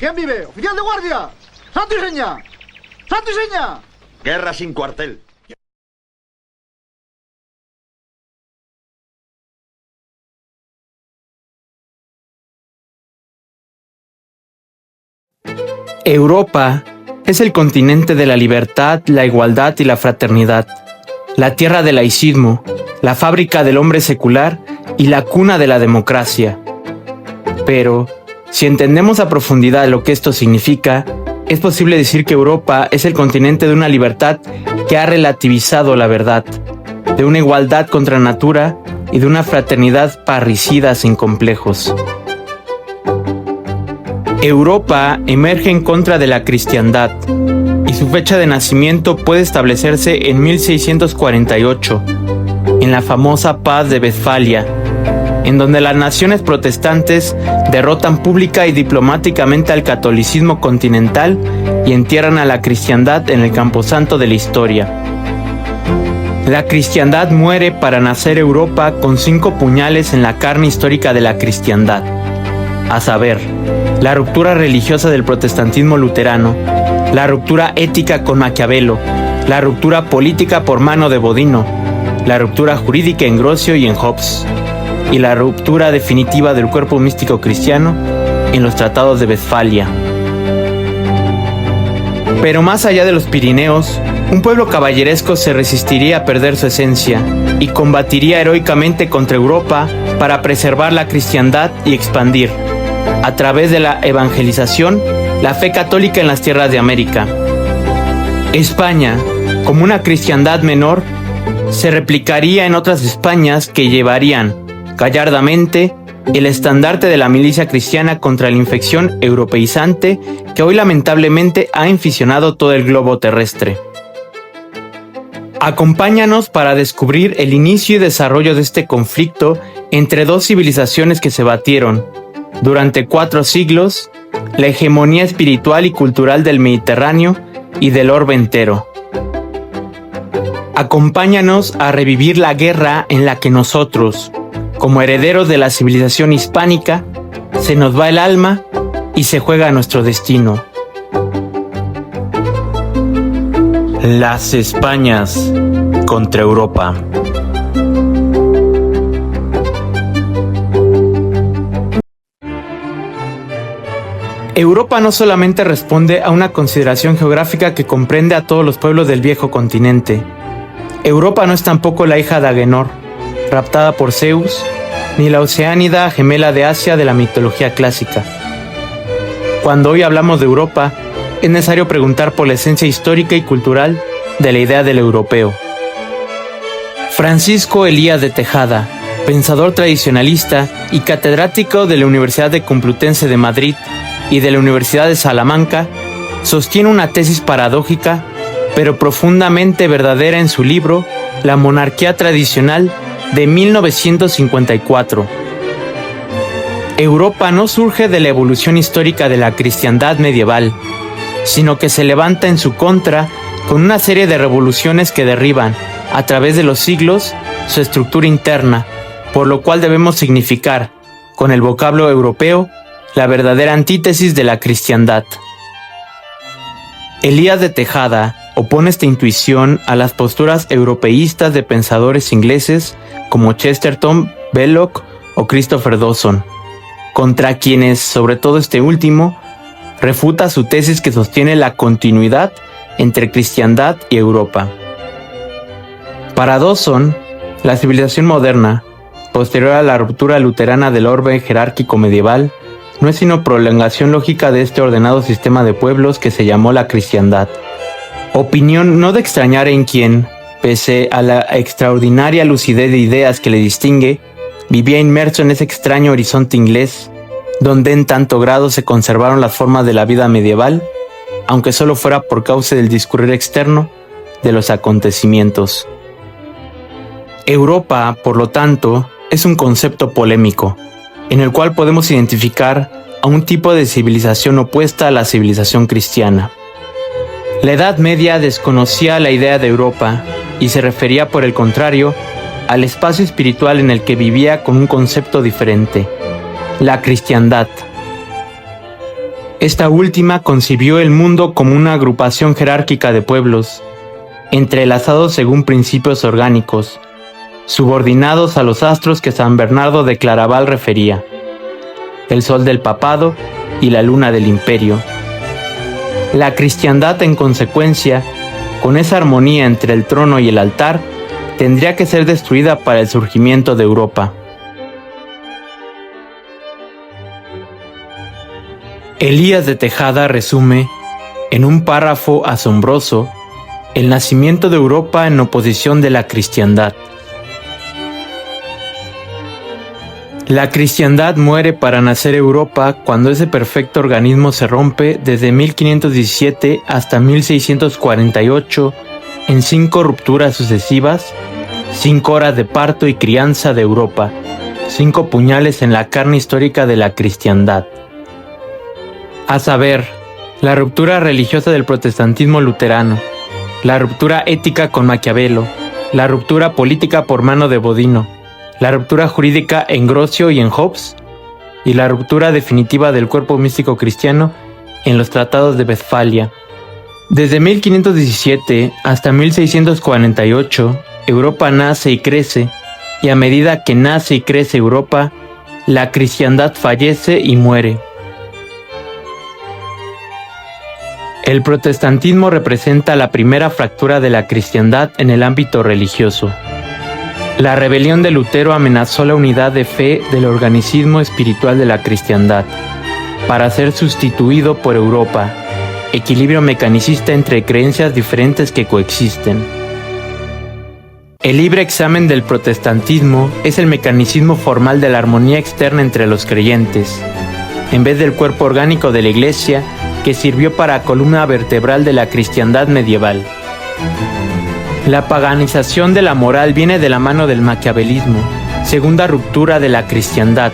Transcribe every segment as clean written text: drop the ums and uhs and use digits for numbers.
¿Quién vive? ¡Oficial de guardia! ¡Santo y seña! ¡Santo y seña! Guerra sin cuartel. Europa es el continente de la libertad, la igualdad y la fraternidad, la tierra del laicismo, la fábrica del hombre secular y la cuna de la democracia. Pero, si entendemos a profundidad lo que esto significa, es posible decir que Europa es el continente de una libertad que ha relativizado la verdad, de una igualdad contra natura y de una fraternidad parricida sin complejos. Europa emerge en contra de la cristiandad y su fecha de nacimiento puede establecerse en 1648, en la famosa Paz de Westfalia, en donde las naciones protestantes derrotan pública y diplomáticamente al catolicismo continental y entierran a la cristiandad en el camposanto de la historia. La cristiandad muere para nacer Europa con 5 puñales en la carne histórica de la cristiandad, a saber, la ruptura religiosa del protestantismo luterano, la ruptura ética con Maquiavelo, la ruptura política por mano de Bodino, la ruptura jurídica en Grocio y en Hobbes, y la ruptura definitiva del cuerpo místico cristiano en los tratados de Westfalia. Pero más allá de los Pirineos, un pueblo caballeresco se resistiría a perder su esencia y combatiría heroicamente contra Europa para preservar la cristiandad y expandir, a través de la evangelización, la fe católica en las tierras de América. España, como una cristiandad menor, se replicaría en otras Españas que llevarían, gallardamente, el estandarte de la milicia cristiana contra la infección europeizante que hoy lamentablemente ha inficionado todo el globo terrestre. Acompáñanos para descubrir el inicio y desarrollo de este conflicto entre dos civilizaciones que se batieron, durante 4 siglos, la hegemonía espiritual y cultural del Mediterráneo y del orbe entero. Acompáñanos a revivir la guerra en la que nosotros, como herederos de la civilización hispánica, se nos va el alma y se juega nuestro destino. Las Españas contra Europa. Europa no solamente responde a una consideración geográfica que comprende a todos los pueblos del viejo continente. Europa no es tampoco la hija de Agenor, raptada por Zeus, ni la Oceánida gemela de Asia de la mitología clásica. Cuando hoy hablamos de Europa, es necesario preguntar por la esencia histórica y cultural de la idea del europeo. Francisco Elías de Tejada, pensador tradicionalista y catedrático de la Universidad de Complutense de Madrid y de la Universidad de Salamanca, sostiene una tesis paradójica, pero profundamente verdadera en su libro La monarquía tradicional de 1954. Europa no surge de la evolución histórica de la cristiandad medieval, sino que se levanta en su contra con una serie de revoluciones que derriban, a través de los siglos, su estructura interna, por lo cual debemos significar, con el vocablo europeo, la verdadera antítesis de la cristiandad. Elías de Tejada opone esta intuición a las posturas europeístas de pensadores ingleses como Chesterton, Belloc o Christopher Dawson, contra quienes, sobre todo este último, refuta su tesis que sostiene la continuidad entre cristiandad y Europa. Para Dawson, la civilización moderna, posterior a la ruptura luterana del orbe jerárquico medieval, no es sino prolongación lógica de este ordenado sistema de pueblos que se llamó la cristiandad. Opinión no de extrañar en quien, pese a la extraordinaria lucidez de ideas que le distingue, vivía inmerso en ese extraño horizonte inglés, donde en tanto grado se conservaron las formas de la vida medieval, aunque solo fuera por causa del discurrir externo de los acontecimientos. Europa, por lo tanto, es un concepto polémico, en el cual podemos identificar a un tipo de civilización opuesta a la civilización cristiana. La Edad Media desconocía la idea de Europa y se refería, por el contrario, al espacio espiritual en el que vivía con un concepto diferente, la cristiandad. Esta última concibió el mundo como una agrupación jerárquica de pueblos, entrelazados según principios orgánicos, subordinados a los astros que San Bernardo de Claraval refería, el sol del papado y la luna del imperio. La cristiandad, en consecuencia, con esa armonía entre el trono y el altar, tendría que ser destruida para el surgimiento de Europa. Elías de Tejada resume, en un párrafo asombroso, el nacimiento de Europa en oposición de la cristiandad. La cristiandad muere para nacer Europa cuando ese perfecto organismo se rompe desde 1517 hasta 1648 en 5 rupturas sucesivas, 5 horas de parto y crianza de Europa, 5 puñales en la carne histórica de la cristiandad. A saber, la ruptura religiosa del protestantismo luterano, la ruptura ética con Maquiavelo, la ruptura política por mano de Bodino, la ruptura jurídica en Grocio y en Hobbes, y la ruptura definitiva del cuerpo místico cristiano en los tratados de Westfalia. Desde 1517 hasta 1648, Europa nace y crece, y a medida que nace y crece Europa, la cristiandad fallece y muere. El protestantismo representa la primera fractura de la cristiandad en el ámbito religioso. La rebelión de Lutero amenazó la unidad de fe del organicismo espiritual de la cristiandad, para ser sustituido por Europa, equilibrio mecanicista entre creencias diferentes que coexisten. El libre examen del protestantismo es el mecanicismo formal de la armonía externa entre los creyentes, en vez del cuerpo orgánico de la Iglesia, que sirvió para columna vertebral de la cristiandad medieval. La paganización de la moral viene de la mano del maquiavelismo, segunda ruptura de la cristiandad,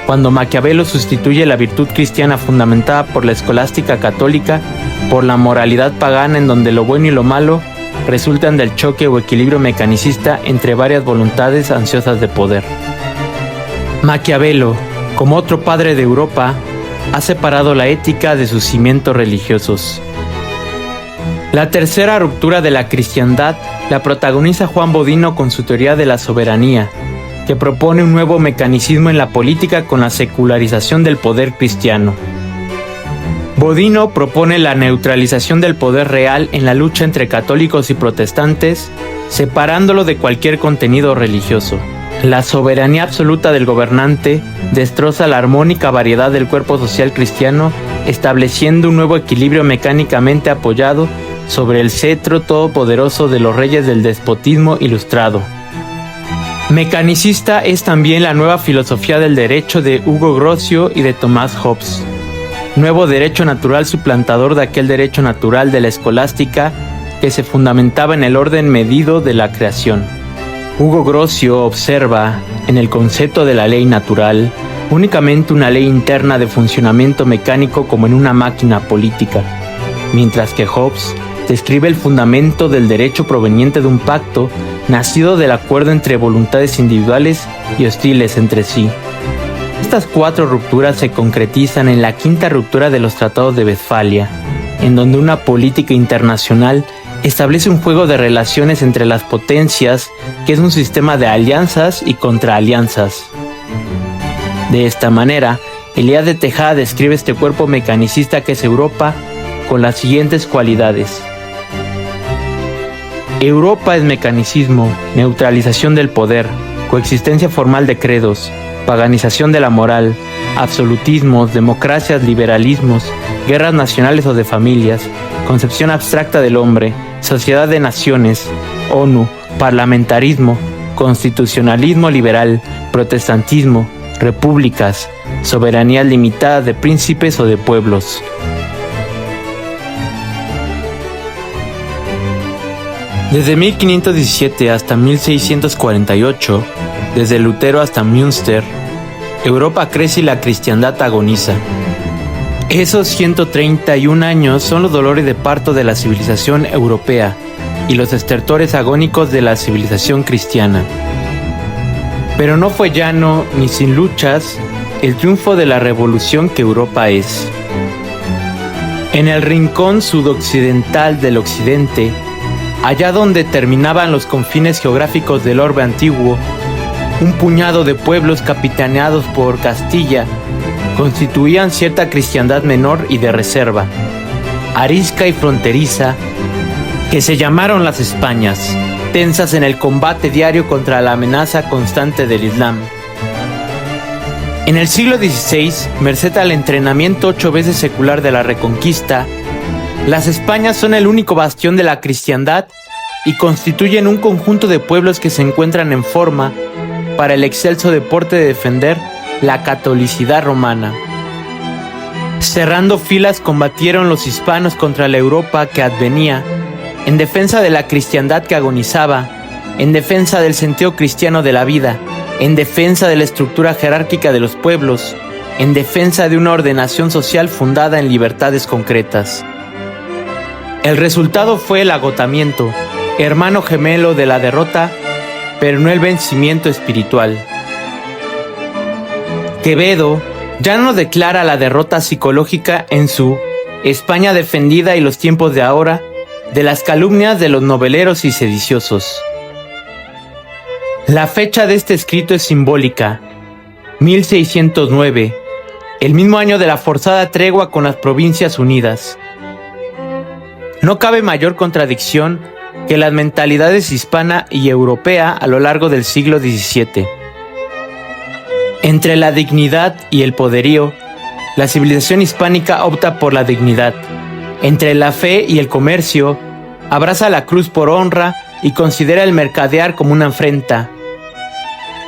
cuando Maquiavelo sustituye la virtud cristiana fundamentada por la escolástica católica por la moralidad pagana, en donde lo bueno y lo malo resultan del choque o equilibrio mecanicista entre varias voluntades ansiosas de poder. Maquiavelo, como otro padre de Europa, ha separado la ética de sus cimientos religiosos. La tercera ruptura de la cristiandad la protagoniza Juan Bodino con su teoría de la soberanía, que propone un nuevo mecanismo en la política con la secularización del poder cristiano. Bodino propone la neutralización del poder real en la lucha entre católicos y protestantes, separándolo de cualquier contenido religioso. La soberanía absoluta del gobernante destroza la armónica variedad del cuerpo social cristiano, estableciendo un nuevo equilibrio mecánicamente apoyado sobre el cetro todopoderoso de los reyes del despotismo ilustrado. Mecanicista es también la nueva filosofía del derecho de Hugo Grocio y de Thomas Hobbes. Nuevo derecho natural suplantador de aquel derecho natural de la escolástica que se fundamentaba en el orden medido de la creación. Hugo Grocio observa, en el concepto de la ley natural, únicamente una ley interna de funcionamiento mecánico como en una máquina política, mientras que Hobbes describe el fundamento del derecho proveniente de un pacto nacido del acuerdo entre voluntades individuales y hostiles entre sí. Estas 4 rupturas se concretizan en la quinta ruptura de los tratados de Westfalia, en donde una política internacional establece un juego de relaciones entre las potencias que es un sistema de alianzas y contraalianzas. De esta manera, Elías de Tejada describe este cuerpo mecanicista que es Europa con las siguientes cualidades. Europa es mecanicismo, neutralización del poder, coexistencia formal de credos, paganización de la moral, absolutismos, democracias, liberalismos, guerras nacionales o de familias, concepción abstracta del hombre, sociedad de naciones, ONU, parlamentarismo, constitucionalismo liberal, protestantismo, repúblicas, soberanía limitada de príncipes o de pueblos. Desde 1517 hasta 1648, desde Lutero hasta Münster, Europa crece y la cristiandad agoniza. Esos 131 años son los dolores de parto de la civilización europea y los estertores agónicos de la civilización cristiana. Pero no fue llano ni sin luchas el triunfo de la revolución que Europa es. En el rincón sudoccidental del occidente, allá donde terminaban los confines geográficos del orbe antiguo, un puñado de pueblos capitaneados por Castilla constituían cierta cristiandad menor y de reserva, arisca y fronteriza, que se llamaron las Españas, tensas en el combate diario contra la amenaza constante del Islam. En el siglo XVI, merced al entrenamiento 8 veces secular de la Reconquista, las Españas son el único bastión de la cristiandad y constituyen un conjunto de pueblos que se encuentran en forma para el excelso deporte de defender la catolicidad romana. Cerrando filas combatieron los hispanos contra la Europa que advenía, en defensa de la cristiandad que agonizaba, en defensa del sentido cristiano de la vida, en defensa de la estructura jerárquica de los pueblos, en defensa de una ordenación social fundada en libertades concretas. El resultado fue el agotamiento, hermano gemelo de la derrota, pero no el vencimiento espiritual. Quevedo ya no declara la derrota psicológica en su España defendida y los tiempos de ahora, de las calumnias de los noveleros y sediciosos. La fecha de este escrito es simbólica, 1609, el mismo año de la forzada tregua con las Provincias Unidas. No cabe mayor contradicción que las mentalidades hispana y europea a lo largo del siglo XVII. Entre la dignidad y el poderío, la civilización hispánica opta por la dignidad. Entre la fe y el comercio, abraza la cruz por honra y considera el mercadear como una afrenta.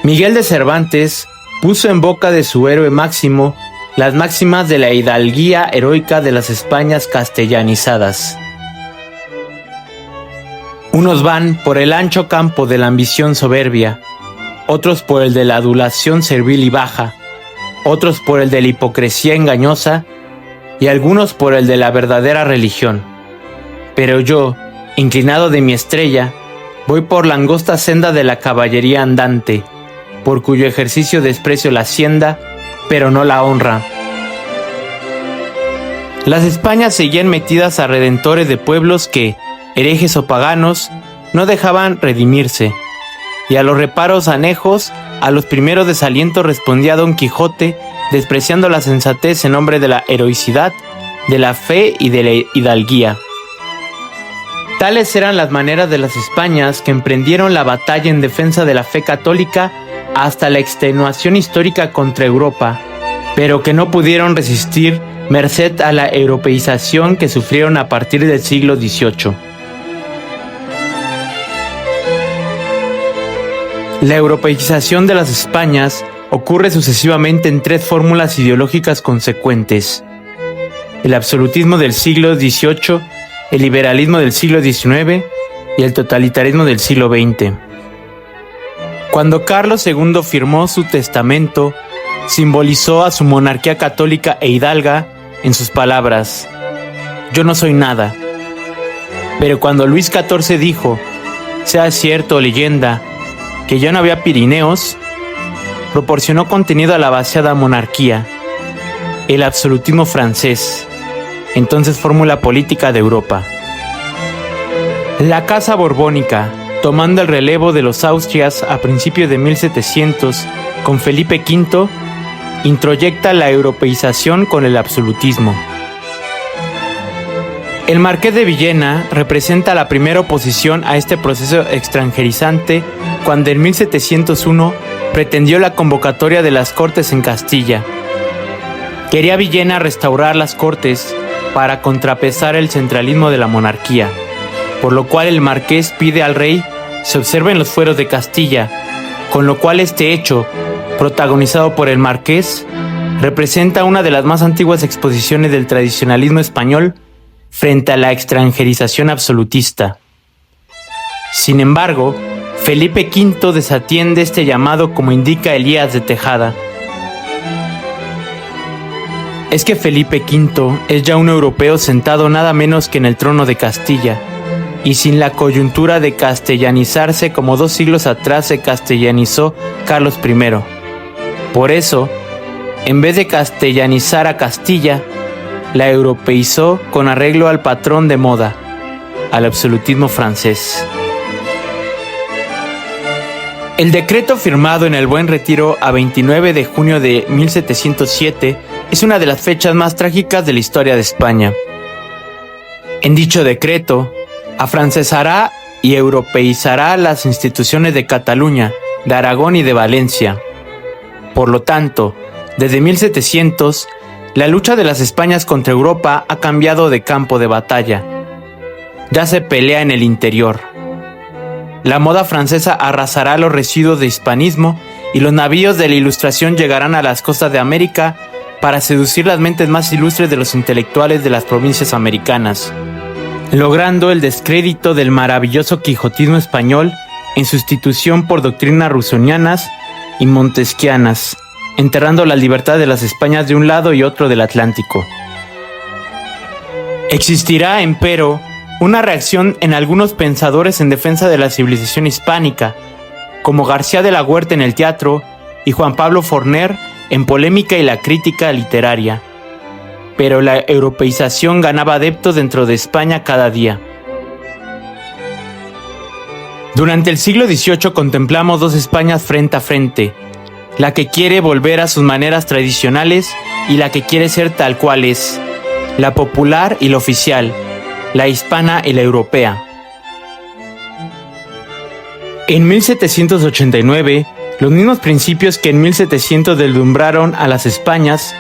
Miguel de Cervantes puso en boca de su héroe máximo las máximas de la hidalguía heroica de las Españas castellanizadas. Unos van por el ancho campo de la ambición soberbia, otros por el de la adulación servil y baja, otros por el de la hipocresía engañosa y algunos por el de la verdadera religión. Pero yo, inclinado de mi estrella, voy por la angosta senda de la caballería andante, por cuyo ejercicio desprecio la hacienda, pero no la honra. Las Españas seguían metidas a redentores de pueblos que, herejes o paganos, no dejaban redimirse, y a los reparos anejos, a los primeros desalientos respondía Don Quijote, despreciando la sensatez en nombre de la heroicidad, de la fe y de la hidalguía. Tales eran las maneras de las Españas que emprendieron la batalla en defensa de la fe católica hasta la extenuación histórica contra Europa, pero que no pudieron resistir merced a la europeización que sufrieron a partir del siglo XVIII. La europeización de las Españas ocurre sucesivamente en 3 fórmulas ideológicas consecuentes: el absolutismo del siglo XVIII, el liberalismo del siglo XIX y el totalitarismo del siglo XX. Cuando Carlos II firmó su testamento, simbolizó a su monarquía católica e hidalga en sus palabras: «Yo no soy nada». Pero cuando Luis XIV dijo, sea cierto o leyenda, que ya no había Pirineos, proporcionó contenido a la vaciada monarquía, el absolutismo francés, entonces fórmula política de Europa. La Casa Borbónica, tomando el relevo de los Austrias a principios de 1700 con Felipe V, introyecta la europeización con el absolutismo. El Marqués de Villena representa la primera oposición a este proceso extranjerizante cuando en 1701 pretendió la convocatoria de las Cortes en Castilla. Quería Villena restaurar las Cortes para contrapesar el centralismo de la monarquía, por lo cual el marqués pide al rey se observen los fueros de Castilla, con lo cual este hecho, protagonizado por el marqués, representa una de las más antiguas exposiciones del tradicionalismo español frente a la extranjerización absolutista. Sin embargo, Felipe V desatiende este llamado, como indica Elías de Tejada. Es que Felipe V es ya un europeo sentado nada menos que en el trono de Castilla, y sin la coyuntura de castellanizarse como 2 siglos atrás se castellanizó Carlos I. Por eso, en vez de castellanizar a Castilla, la europeizó con arreglo al patrón de moda, al absolutismo francés. El decreto firmado en el Buen Retiro a 29 de junio de 1707 es una de las fechas más trágicas de la historia de España. En dicho decreto, afrancesará y europeizará las instituciones de Cataluña, de Aragón y de Valencia. Por lo tanto, desde 1700, la lucha de las Españas contra Europa ha cambiado de campo de batalla. Ya se pelea en el interior. La moda francesa arrasará los residuos de hispanismo y los navíos de la Ilustración llegarán a las costas de América para seducir las mentes más ilustres de los intelectuales de las provincias americanas, logrando el descrédito del maravilloso quijotismo español en sustitución por doctrinas rusonianas y montesquianas, enterrando la libertad de las Españas de un lado y otro del Atlántico. Existirá, empero, una reacción en algunos pensadores en defensa de la civilización hispánica, como García de la Huerta en el teatro y Juan Pablo Forner en polémica y la crítica literaria. Pero la europeización ganaba adeptos dentro de España cada día. Durante el siglo XVIII contemplamos dos Españas frente a frente, la que quiere volver a sus maneras tradicionales y la que quiere ser tal cual es, la popular y la oficial, la hispana y la europea. En 1789, los mismos principios que en 1700 deslumbraron a las Españas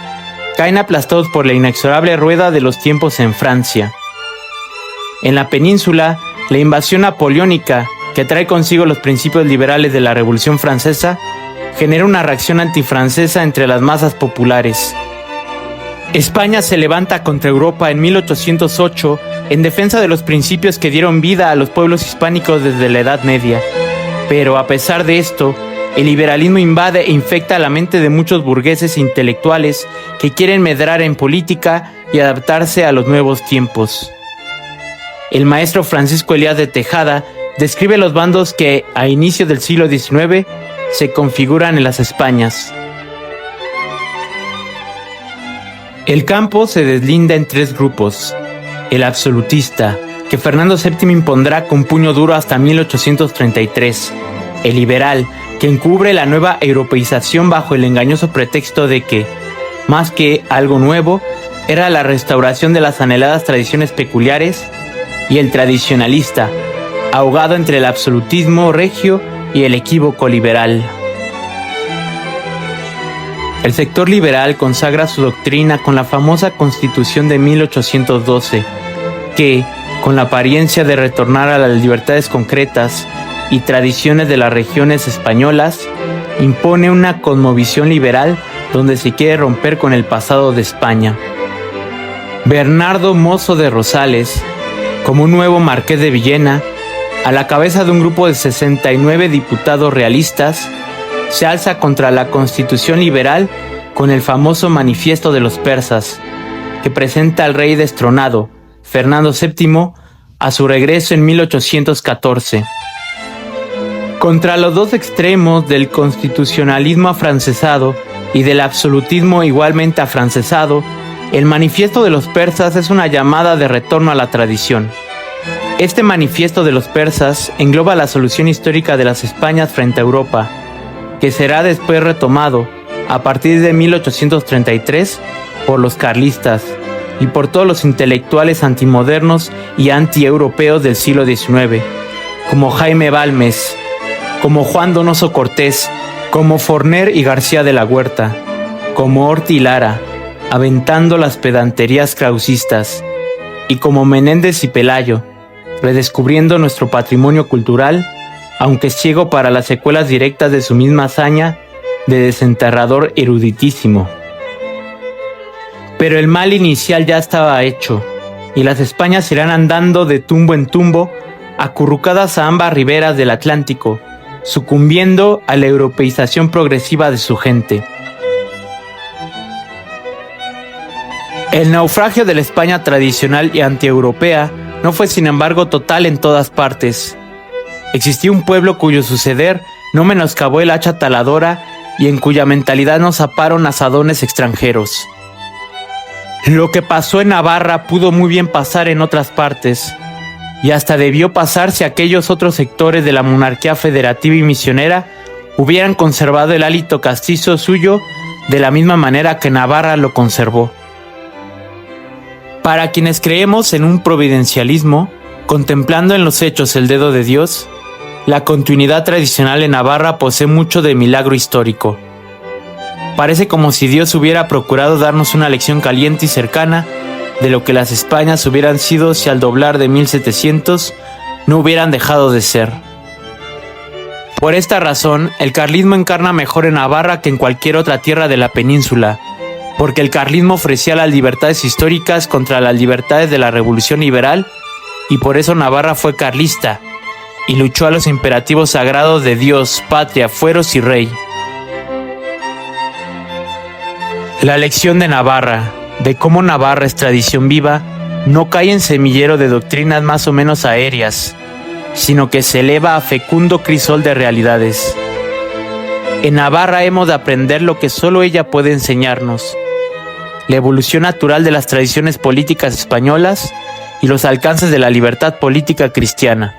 caen aplastados por la inexorable rueda de los tiempos en Francia. En la península, la invasión napoleónica, que trae consigo los principios liberales de la Revolución Francesa, genera una reacción antifrancesa entre las masas populares. España se levanta contra Europa en 1808 en defensa de los principios que dieron vida a los pueblos hispánicos desde la Edad Media. Pero a pesar de esto, el liberalismo invade e infecta la mente de muchos burgueses e intelectuales que quieren medrar en política y adaptarse a los nuevos tiempos. El maestro Francisco Elías de Tejada describe los bandos que, a inicios del siglo XIX, se configuran en las Españas. El campo se deslinda en tres grupos: el absolutista, que Fernando VII impondrá con puño duro hasta 1833, el liberal, que encubre la nueva europeización bajo el engañoso pretexto de que, más que algo nuevo, era la restauración de las anheladas tradiciones peculiares, y el tradicionalista, ahogado entre el absolutismo regio y el equívoco liberal. El sector liberal consagra su doctrina con la famosa Constitución de 1812, que, con la apariencia de retornar a las libertades concretas y tradiciones de las regiones españolas, impone una cosmovisión liberal donde se quiere romper con el pasado de España. Bernardo Mozo de Rosales, como un nuevo marqués de Villena, a la cabeza de un grupo de 69 diputados realistas, se alza contra la Constitución liberal con el famoso Manifiesto de los Persas, que presenta al rey destronado, Fernando VII, a su regreso en 1814. Contra los dos extremos del constitucionalismo afrancesado y del absolutismo igualmente afrancesado, el Manifiesto de los Persas es una llamada de retorno a la tradición. Este Manifiesto de los Persas engloba la solución histórica de las Españas frente a Europa, que será después retomado, a partir de 1833, por los carlistas y por todos los intelectuales antimodernos y antieuropeos del siglo XIX, como Jaime Balmes, como Juan Donoso Cortés, como Forner y García de la Huerta, como Horta y Lara, aventando las pedanterías krausistas, y como Menéndez y Pelayo, redescubriendo nuestro patrimonio cultural, aunque ciego para las secuelas directas de su misma hazaña de desenterrador eruditísimo. Pero el mal inicial ya estaba hecho, y las Españas irán andando de tumbo en tumbo, acurrucadas a ambas riberas del Atlántico, sucumbiendo a la europeización progresiva de su gente. El naufragio de la España tradicional y antieuropea no fue sin embargo total en todas partes. Existía un pueblo cuyo suceder no menoscabó el hacha taladora y en cuya mentalidad no zaparon azadones extranjeros. Lo que pasó en Navarra pudo muy bien pasar en otras partes, y hasta debió pasar si aquellos otros sectores de la monarquía federativa y misionera hubieran conservado el hálito castizo suyo de la misma manera que Navarra lo conservó. Para quienes creemos en un providencialismo, contemplando en los hechos el dedo de Dios, la continuidad tradicional en Navarra posee mucho de milagro histórico. Parece como si Dios hubiera procurado darnos una lección caliente y cercana de lo que las Españas hubieran sido si al doblar de 1700 no hubieran dejado de ser. Por esta razón, el carlismo encarna mejor en Navarra que en cualquier otra tierra de la península, porque el carlismo ofrecía las libertades históricas contra las libertades de la Revolución Liberal, y por eso Navarra fue carlista, y luchó a los imperativos sagrados de Dios, patria, fueros y rey. La lección de Navarra, de cómo Navarra es tradición viva, no cae en semillero de doctrinas más o menos aéreas, sino que se eleva a fecundo crisol de realidades. En Navarra hemos de aprender lo que solo ella puede enseñarnos: la evolución natural de las tradiciones políticas españolas y los alcances de la libertad política cristiana.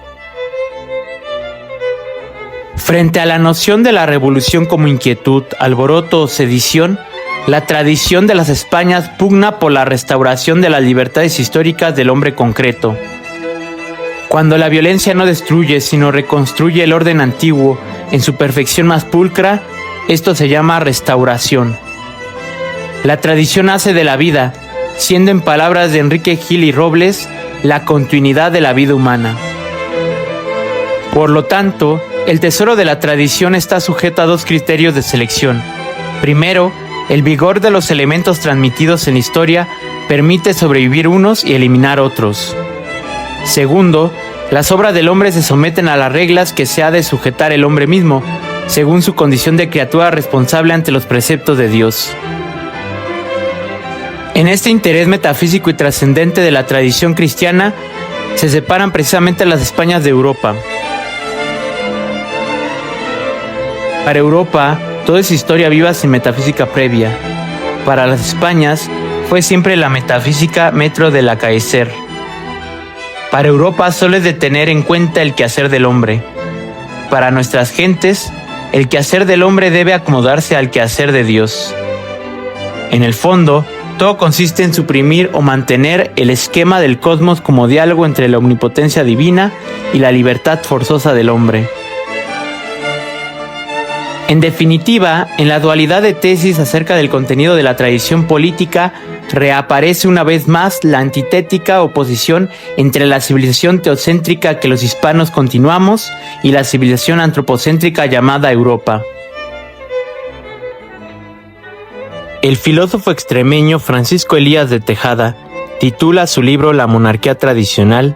Frente a la noción de la revolución como inquietud, alboroto o sedición, la tradición de las Españas pugna por la restauración de las libertades históricas del hombre concreto. Cuando la violencia no destruye, sino reconstruye el orden antiguo en su perfección más pulcra, esto se llama restauración. La tradición hace de la vida, siendo en palabras de Enrique Gil y Robles, la continuidad de la vida humana. Por lo tanto, el tesoro de la tradición está sujeto a dos criterios de selección. Primero, el vigor de los elementos transmitidos en la historia permite sobrevivir unos y eliminar otros. Segundo, las obras del hombre se someten a las reglas que se ha de sujetar el hombre mismo, según su condición de criatura responsable ante los preceptos de Dios. En este interés metafísico y trascendente de la tradición cristiana, se separan precisamente las Españas de Europa. Para Europa, todo es historia viva sin metafísica previa. Para las Españas, fue siempre la metafísica metro del acaecer. Para Europa solo es de tener en cuenta el quehacer del hombre. Para nuestras gentes, el quehacer del hombre debe acomodarse al quehacer de Dios. En el fondo, todo consiste en suprimir o mantener el esquema del cosmos como diálogo entre la omnipotencia divina y la libertad forzosa del hombre. En definitiva, en la dualidad de tesis acerca del contenido de la tradición política, reaparece una vez más la antitética oposición entre la civilización teocéntrica que los hispanos continuamos y la civilización antropocéntrica llamada Europa. El filósofo extremeño Francisco Elías de Tejada titula su libro La monarquía tradicional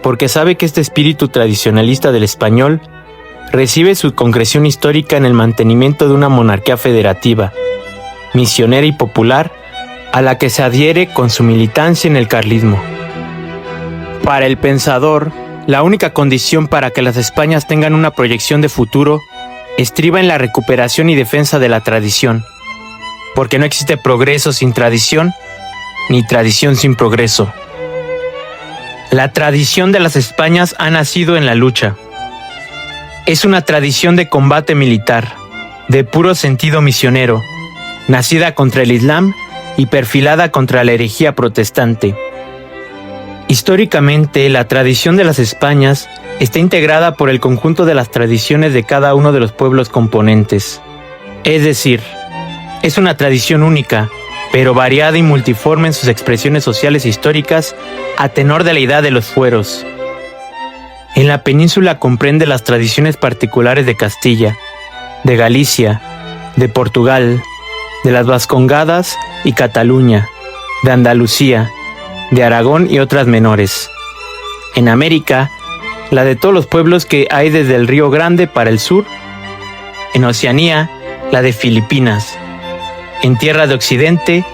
porque sabe que este espíritu tradicionalista del español recibe su concreción histórica en el mantenimiento de una monarquía federativa, misionera y popular, a la que se adhiere con su militancia en el carlismo. Para el pensador, la única condición para que las Españas tengan una proyección de futuro estriba en la recuperación y defensa de la tradición, porque no existe progreso sin tradición, ni tradición sin progreso. La tradición de las Españas ha nacido en la lucha. Es una tradición de combate militar, de puro sentido misionero, nacida contra el Islam y perfilada contra la herejía protestante. Históricamente, la tradición de las Españas está integrada por el conjunto de las tradiciones de cada uno de los pueblos componentes. Es decir, es una tradición única, pero variada y multiforme en sus expresiones sociales e históricas a tenor de la edad de los fueros. En la península comprende las tradiciones particulares de Castilla, de Galicia, de Portugal, de las Vascongadas y Cataluña, de Andalucía, de Aragón y otras menores. En América, la de todos los pueblos que hay desde el Río Grande para el sur. En Oceanía, la de Filipinas. En tierra de Occidente,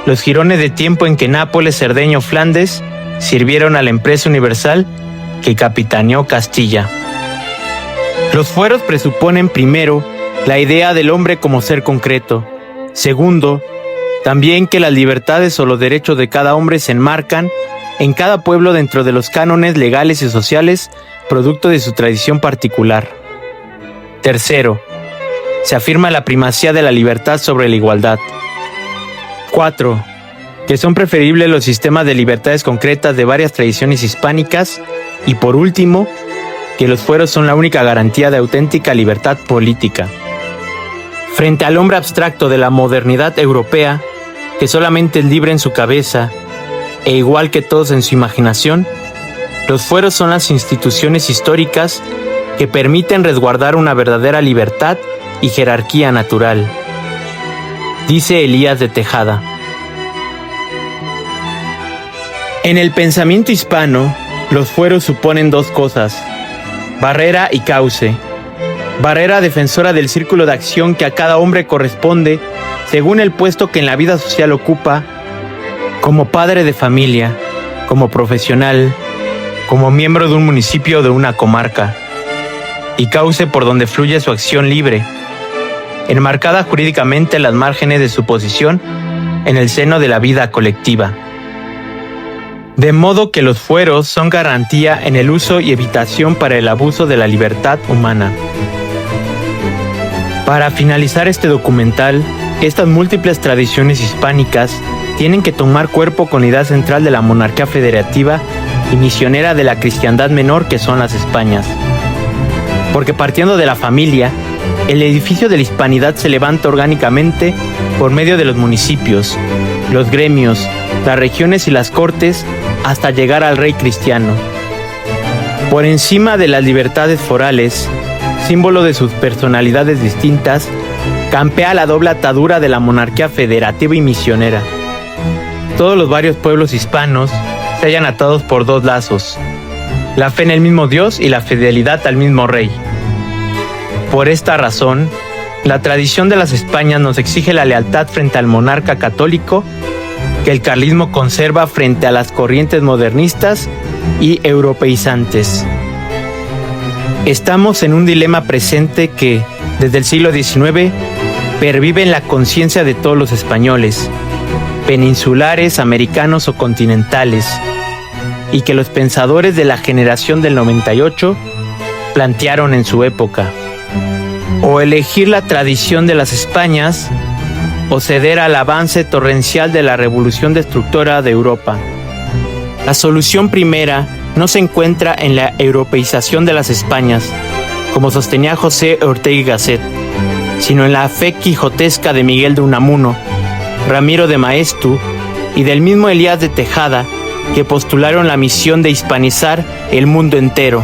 los jirones de tiempo en que Nápoles, Cerdeña o Flandes sirvieron a la empresa universal que capitaneó Castilla. Los fueros presuponen primero la idea del hombre como ser concreto, segundo, También que las libertades o los derechos de cada hombre se enmarcan en cada pueblo dentro de los cánones legales y sociales, producto de su tradición particular. Tercero, se afirma la primacía de la libertad sobre la igualdad. 4. Que son preferibles los sistemas de libertades concretas de varias tradiciones hispánicas. Y por último, que los fueros son la única garantía de auténtica libertad política. Frente al hombre abstracto de la modernidad europea, que solamente es libre en su cabeza, e igual que todos en su imaginación, los fueros son las instituciones históricas que permiten resguardar una verdadera libertad y jerarquía natural. Dice Elías de Tejada. En el pensamiento hispano, los fueros suponen dos cosas: barrera y cauce. Barrera defensora del círculo de acción que a cada hombre corresponde según el puesto que en la vida social ocupa, como padre de familia, como profesional, como miembro de un municipio o de una comarca. Y cauce por donde fluye su acción libre, enmarcada jurídicamente en las márgenes de su posición en el seno de la vida colectiva. De modo que los fueros son garantía en el uso y evitación para el abuso de la libertad humana. Para finalizar este documental, estas múltiples tradiciones hispánicas tienen que tomar cuerpo con la idea central de la monarquía federativa y misionera de la cristiandad menor que son las Españas. Porque partiendo de la familia, el edificio de la hispanidad se levanta orgánicamente por medio de los municipios, los gremios, las regiones y las cortes, hasta llegar al rey cristiano. Por encima de las libertades forales, símbolo de sus personalidades distintas, campea la doble atadura de la monarquía federativa y misionera. Todos los varios pueblos hispanos se hallan atados por dos lazos: la fe en el mismo Dios y la fidelidad al mismo rey. Por esta razón, la tradición de las Españas nos exige la lealtad frente al monarca católico que el carlismo conserva frente a las corrientes modernistas y europeizantes. Estamos en un dilema presente que, desde el siglo XIX, pervive en la conciencia de todos los españoles, peninsulares, americanos o continentales, y que los pensadores de la generación del 98 plantearon en su época. O elegir la tradición de las Españas, o ceder al avance torrencial de la revolución destructora de Europa. La solución primera no se encuentra en la europeización de las Españas, como sostenía José Ortega y Gasset, sino en la fe quijotesca de Miguel de Unamuno, Ramiro de Maeztu y del mismo Elías de Tejada, que postularon la misión de hispanizar el mundo entero.